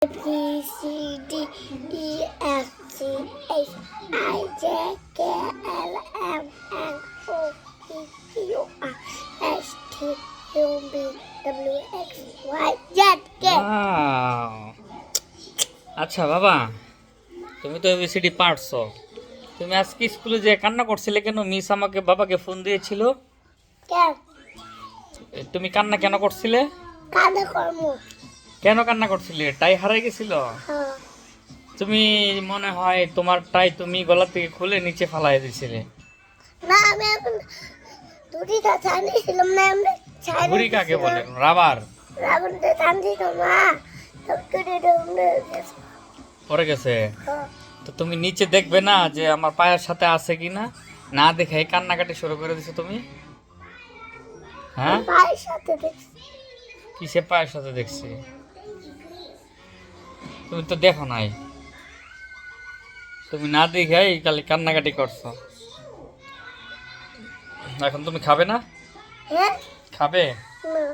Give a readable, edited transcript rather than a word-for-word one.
B, C, D, E, F, G, H, I, J, K, L, M, N, O, P, Q, R, S, T, U, V, W, X, Y, Z, K. Wow! আচ্ছা বাবা, তুমি তো ABCD পারছো। তুমি আজকে স্কুলে যে কান্না করছিলে কেন? মিস আমাকে বাবাকে ফোন দিয়েছিল। কেন? তুমি কান্না কেন করছিলে? কাদা কর্ম। কেন কান্না করছিলে? টাই হারাই গেছিল? হ্যাঁ। তুমি মনে হয় তোমার টাই তুমি গলা থেকে খুলে নিচে ফালাই দিছিলে। না, আমি এখন দুটিটা ছানিয়েছিলাম না, আমরা ঘুড়ি কাকে বলে? রাবার রাবণটা ছানিয়েছিল না, সব করে পড়ে গেছে। তো তুমি নিচে দেখবে না যে আমার পায়ের সাথে আছে কিনা? না দেখে কান্নাকাটি শুরু করে দিছো তুমি। হ্যাঁ, ভাইয়ের সাথে দেখছি। কিসে পায়ের সাথে দেখছি? তুমি তো দেখো নাই। তুমি না দেখে খালি কান্নাকাটি করছো। এখন তুমি খাবে না? হ্যাঁ? খাবে? না।